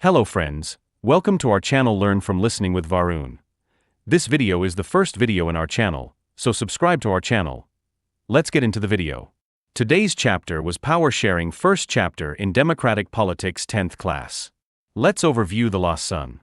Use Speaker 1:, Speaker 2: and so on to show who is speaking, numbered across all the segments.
Speaker 1: Hello friends, welcome to our channel Learn from Listening with Varun. This video is the first video in our channel, so subscribe to our channel. Let's get into the video. Today's chapter was Power Sharing, first chapter in Democratic Politics 10th class. Let's overview the lesson.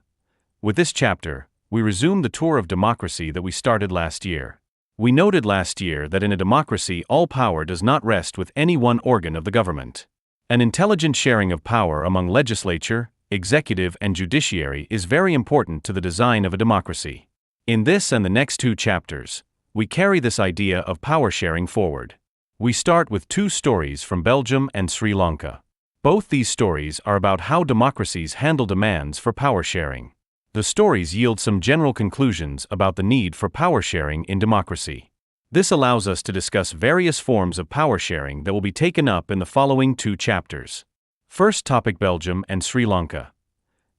Speaker 1: With this chapter, we resume the tour of democracy that we started last year. We noted last year that in a democracy all power does not rest with any one organ of the government. An intelligent sharing of power among legislature, executive and judiciary is very important to the design of a democracy. In this and the next two chapters, we carry this idea of power sharing forward. We start with two stories from Belgium and Sri Lanka. Both these stories are about how democracies handle demands for power sharing. The stories yield some general conclusions about the need for power sharing in democracy. This allows us to discuss various forms of power sharing that will be taken up in the following two chapters. First topic: Belgium and Sri Lanka.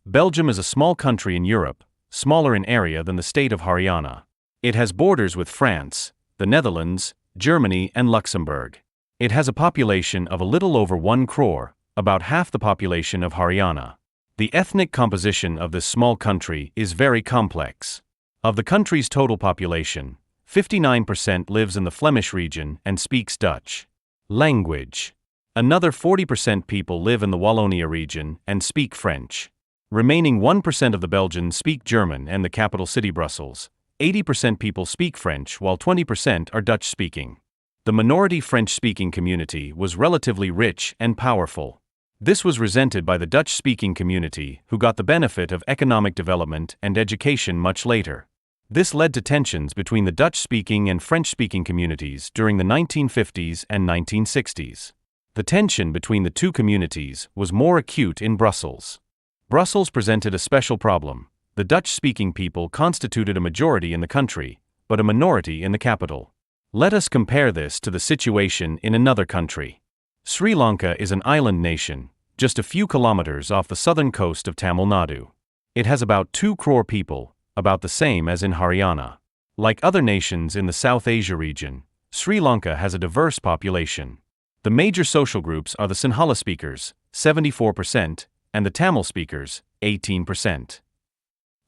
Speaker 1: Belgium is a small country in Europe, smaller in area than the state of Haryana. It has borders with France, the Netherlands, Germany and Luxembourg. It has a population of a little over 1 crore, about half the population of Haryana. The ethnic composition of this small country is very complex. Of the country's total population, 59% lives in the Flemish region and speaks Dutch. Language. Another 40% people live in the Wallonia region and speak French. Remaining 1% of the Belgians speak German and the capital city Brussels. 80% people speak French while 20% are Dutch-speaking. The minority French-speaking community was relatively rich and powerful. This was resented by the Dutch-speaking community, who got the benefit of economic development and education much later. This led to tensions between the Dutch-speaking and French-speaking communities during the 1950s and 1960s. The tension between the two communities was more acute in Brussels. Brussels presented a special problem. The Dutch-speaking people constituted a majority in the country, but a minority in the capital. Let us compare this to the situation in another country. Sri Lanka is an island nation, just a few kilometers off the southern coast of Tamil Nadu. It has about 2 crore people, about the same as in Haryana. Like other nations in the South Asia region, Sri Lanka has a diverse population. The major social groups are the Sinhala speakers, 74%, and the Tamil speakers, 18%.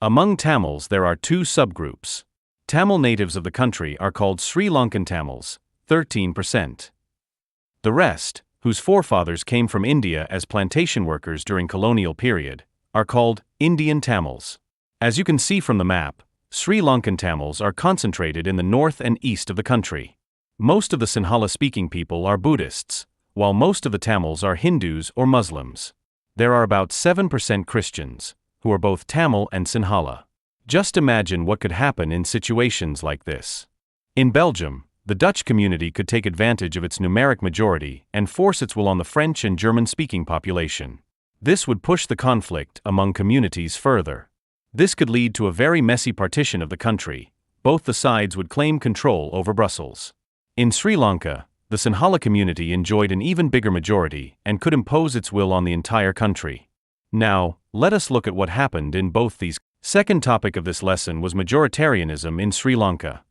Speaker 1: Among Tamils there are two subgroups. Tamil natives of the country are called Sri Lankan Tamils, 13%. The rest, whose forefathers came from India as plantation workers during colonial period, are called Indian Tamils. As you can see from the map, Sri Lankan Tamils are concentrated in the north and east of the country. Most of the Sinhala-speaking people are Buddhists, while most of the Tamils are Hindus or Muslims. There are about 7% Christians, who are both Tamil and Sinhala. Just imagine what could happen in situations like this. In Belgium, the Dutch community could take advantage of its numeric majority and force its will on the French and German-speaking population. This would push the conflict among communities further. This could lead to a very messy partition of the country. Both the sides would claim control over Brussels. In Sri Lanka, the Sinhala community enjoyed an even bigger majority and could impose its will on the entire country. Now, let us look at what happened in both these. Second topic of this lesson was majoritarianism in Sri Lanka.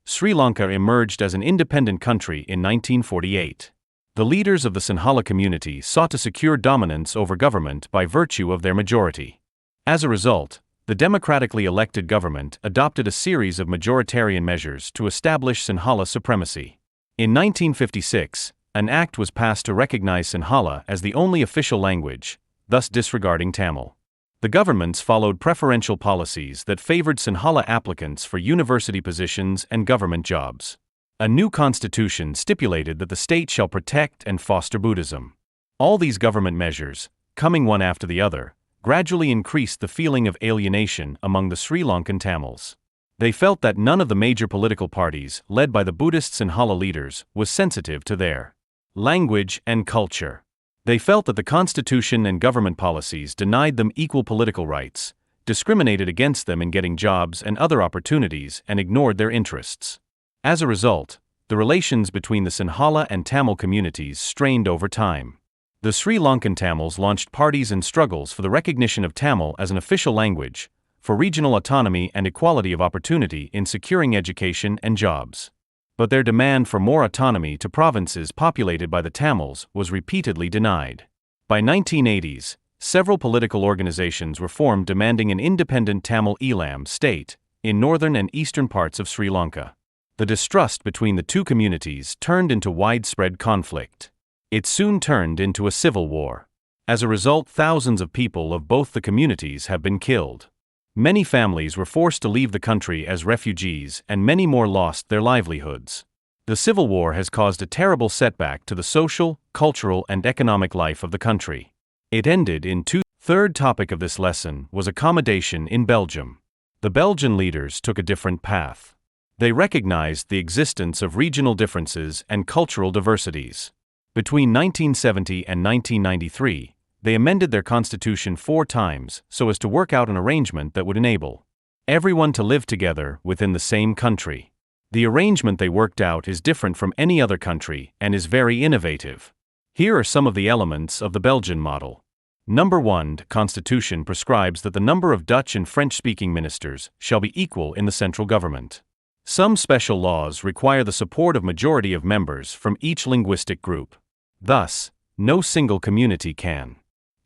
Speaker 1: Sri Lanka emerged as an independent country in 1948. The leaders of the Sinhala community sought to secure dominance over government by virtue of their majority. As a result, the democratically elected government adopted a series of majoritarian measures to establish Sinhala supremacy. In 1956, an act was passed to recognize Sinhala as the only official language, thus disregarding Tamil. The governments followed preferential policies that favored Sinhala applicants for university positions and government jobs. A new constitution stipulated that the state shall protect and foster Buddhism. All these government measures, coming one after the other, gradually increased the feeling of alienation among the Sri Lankan Tamils. They felt that none of the major political parties, led by the Buddhist Sinhala leaders, was sensitive to their language and culture. They felt that the constitution and government policies denied them equal political rights, discriminated against them in getting jobs and other opportunities, and ignored their interests. As a result, the relations between the Sinhala and Tamil communities strained over time. The Sri Lankan Tamils launched parties and struggles for the recognition of Tamil as an official language, for regional autonomy and equality of opportunity in securing education and jobs. But their demand for more autonomy to provinces populated by the Tamils was repeatedly denied. By 1980s, several political organizations were formed demanding an independent Tamil Elam state in northern and eastern parts of Sri Lanka. The distrust between the two communities turned into widespread conflict. It soon turned into a civil war. As a result, thousands of people of both the communities have been killed. Many families were forced to leave the country as refugees, and many more lost their livelihoods. The civil war has caused a terrible setback to the social, cultural, and economic life of the country. It ended in Third topic of this lesson was accommodation in Belgium. The Belgian leaders took a different path. They recognized the existence of regional differences and cultural diversities. Between 1970 and 1993, they amended their constitution 4 times so as to work out an arrangement that would enable everyone to live together within the same country. The arrangement they worked out is different from any other country and is very innovative. Here are some of the elements of the Belgian model. Number 1, the constitution prescribes that the number of Dutch and French-speaking ministers shall be equal in the central government. Some special laws require the support of majority of members from each linguistic group. Thus, no single community can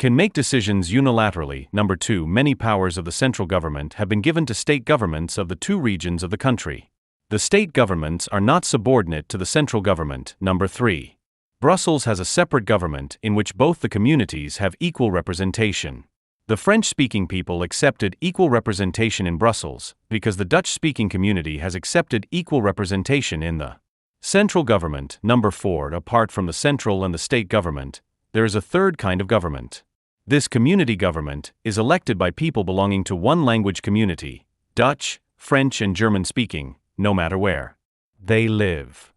Speaker 1: make decisions unilaterally. Number 2, many powers of the central government have been given to state governments of the 2 regions of the country. The state governments are not subordinate to the central government. Number 3, Brussels has a separate government in which both the communities have equal representation. The French-speaking people accepted equal representation in Brussels because the Dutch-speaking community has accepted equal representation in the central government. Number 4, apart from the central and the state government, there is a third kind of government. This community government is elected by people belonging to one language community, Dutch, French, and German-speaking, no matter where they live.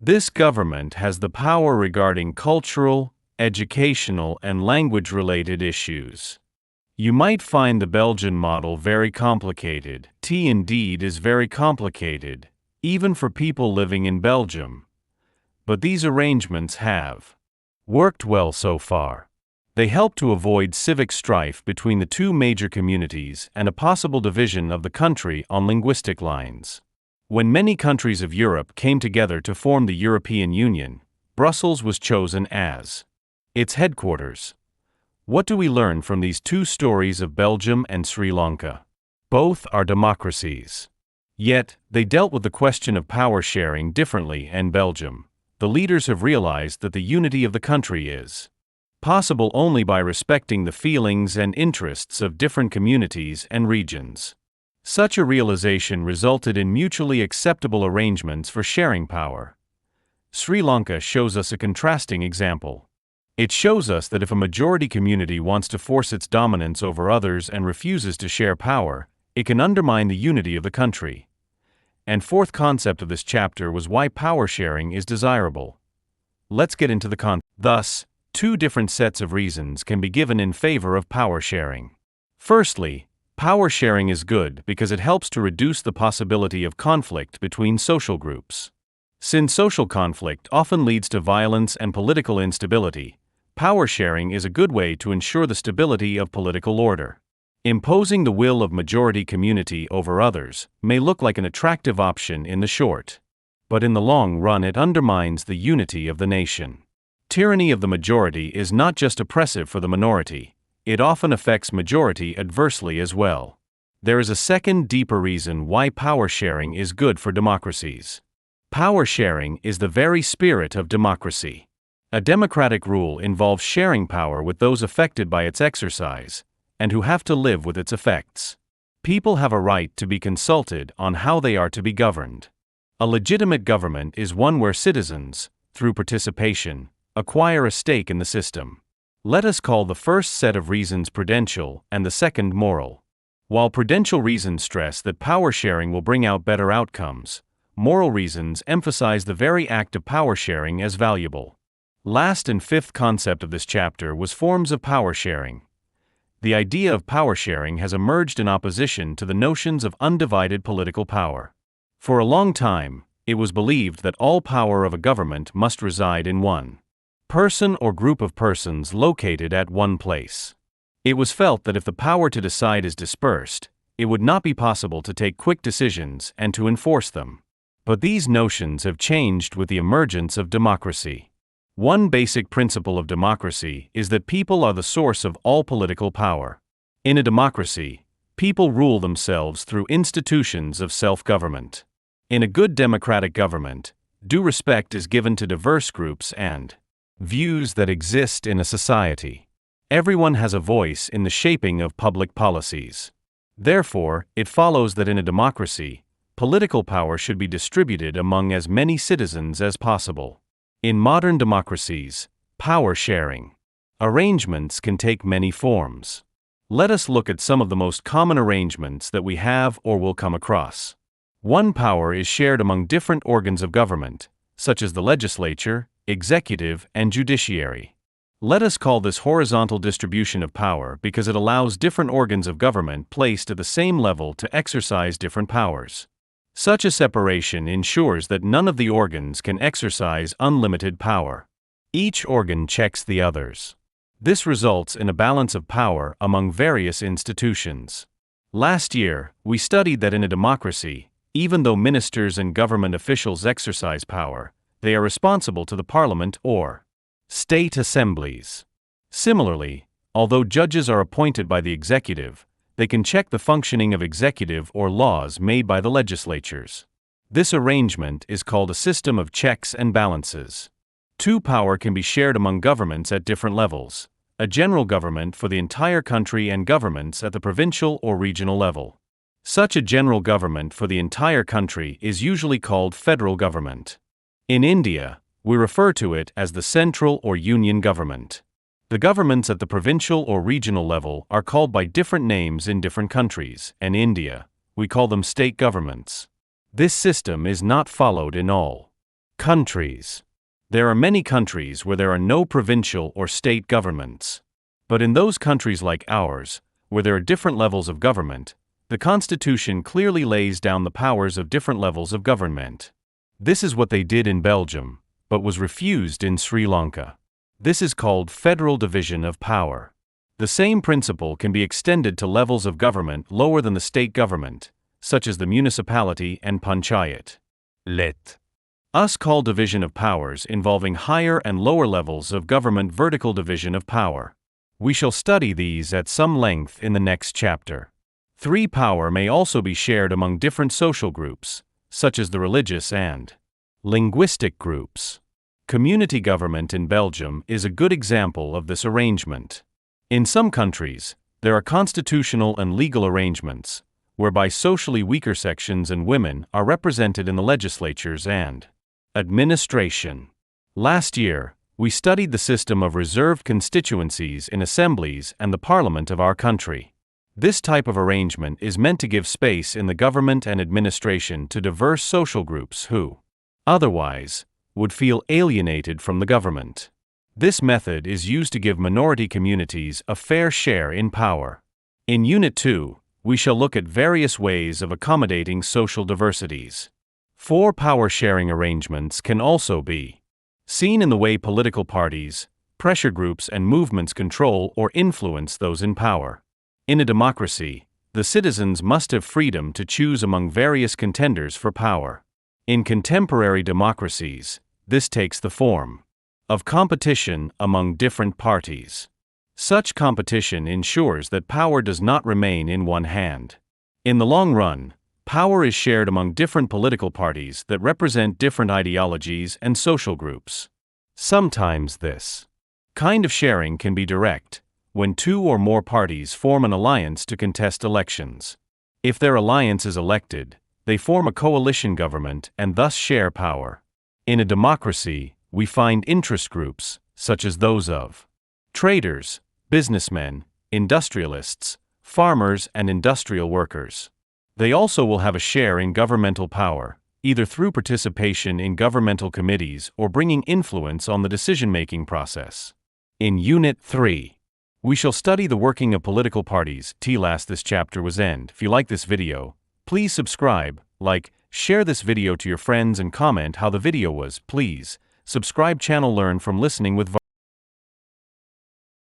Speaker 1: This government has the power regarding cultural, educational, and language-related issues. You might find the Belgian model very complicated. It indeed is very complicated, even for people living in Belgium. But these arrangements have worked well so far. They help to avoid civic strife between the 2 major communities and a possible division of the country on linguistic lines. When many countries of Europe came together to form the European Union, Brussels was chosen as its headquarters. What do we learn from these 2 stories of Belgium and Sri Lanka? Both are democracies. Yet, they dealt with the question of power sharing differently. In Belgium, the leaders have realized that the unity of the country is possible only by respecting the feelings and interests of different communities and regions. Such a realization resulted in mutually acceptable arrangements for sharing power. Sri Lanka shows us a contrasting example. It shows us that if a majority community wants to force its dominance over others and refuses to share power, it can undermine the unity of the country. And 4th concept of this chapter was why power sharing is desirable. Let's get into the concept. Thus, 2 different sets of reasons can be given in favor of power sharing. Firstly, power sharing is good because it helps to reduce the possibility of conflict between social groups. Since social conflict often leads to violence and political instability, power sharing is a good way to ensure the stability of political order. Imposing the will of majority community over others may look like an attractive option in the short, but in the long run it undermines the unity of the nation. Tyranny of the majority is not just oppressive for the minority, it often affects majority adversely as well. There is a second, deeper reason why power sharing is good for democracies. Power sharing is the very spirit of democracy. A democratic rule involves sharing power with those affected by its exercise, and who have to live with its effects. People have a right to be consulted on how they are to be governed. A legitimate government is one where citizens, through participation, acquire a stake in the system. Let us call the first set of reasons prudential and the second moral. While prudential reasons stress that power sharing will bring out better outcomes, moral reasons emphasize the very act of power sharing as valuable. Last and 5th concept of this chapter was forms of power sharing. The idea of power sharing has emerged in opposition to the notions of undivided political power. For a long time, it was believed that all power of a government must reside in one person or group of persons located at one place. It was felt that if the power to decide is dispersed, it would not be possible to take quick decisions and to enforce them. But these notions have changed with the emergence of democracy. One basic principle of democracy is that people are the source of all political power. In a democracy, people rule themselves through institutions of self-government. In a good democratic government, due respect is given to diverse groups and views that exist in a society. Everyone has a voice in the shaping of public policies. Therefore, it follows that in a democracy, political power should be distributed among as many citizens as possible. In modern democracies, power sharing arrangements can take many forms. Let us look at some of the most common arrangements that we have or will come across. One, power is shared among different organs of government, such as the legislature, executive, and judiciary. Let us call this horizontal distribution of power because it allows different organs of government placed at the same level to exercise different powers. Such a separation ensures that none of the organs can exercise unlimited power. Each organ checks the others. This results in a balance of power among various institutions. Last year, we studied that in a democracy, even though ministers and government officials exercise power, they are responsible to the parliament or state assemblies. Similarly, although judges are appointed by the executive, they can check the functioning of executive or laws made by the legislatures. This arrangement is called a system of checks and balances. Two, power can be shared among governments at different levels: a general government for the entire country and governments at the provincial or regional level. Such a general government for the entire country is usually called federal government. In India, we refer to it as the central or union government. The governments at the provincial or regional level are called by different names in different countries, and in India, we call them state governments. This system is not followed in all countries. There are many countries where there are no provincial or state governments. But in those countries like ours, where there are different levels of government, the Constitution clearly lays down the powers of different levels of government. This is what they did in Belgium, but was refused in Sri Lanka. This is called federal division of power. The same principle can be extended to levels of government lower than the state government, such as the municipality and panchayat. Let us call division of powers involving higher and lower levels of government vertical division of power. We shall study these at some length in the next chapter. 3, power may also be shared among different social groups, such as the religious and linguistic groups. Community government in Belgium is a good example of this arrangement. In some countries, there are constitutional and legal arrangements, whereby socially weaker sections and women are represented in the legislatures and administration. Last year, we studied the system of reserved constituencies in assemblies and the parliament of our country. This type of arrangement is meant to give space in the government and administration to diverse social groups who, otherwise, would feel alienated from the government. This method is used to give minority communities a fair share in power. In Unit 2, we shall look at various ways of accommodating social diversities. 4, power-sharing arrangements can also be seen in the way political parties, pressure groups, and movements control or influence those in power. In a democracy, the citizens must have freedom to choose among various contenders for power. In contemporary democracies, this takes the form of competition among different parties. Such competition ensures that power does not remain in one hand. In the long run, power is shared among different political parties that represent different ideologies and social groups. Sometimes this kind of sharing can be direct, when 2 or more parties form an alliance to contest elections. If their alliance is elected, they form a coalition government and thus share power. In a democracy, we find interest groups, such as those of traders, businessmen, industrialists, farmers, and industrial workers. They also will have a share in governmental power, either through participation in governmental committees or bringing influence on the decision-making process. In Unit 3, we shall study the working of political parties. Last this chapter was end. If you like this video, please subscribe, like, share this video to your friends and comment how the video was. Please subscribe channel Learn from Listening with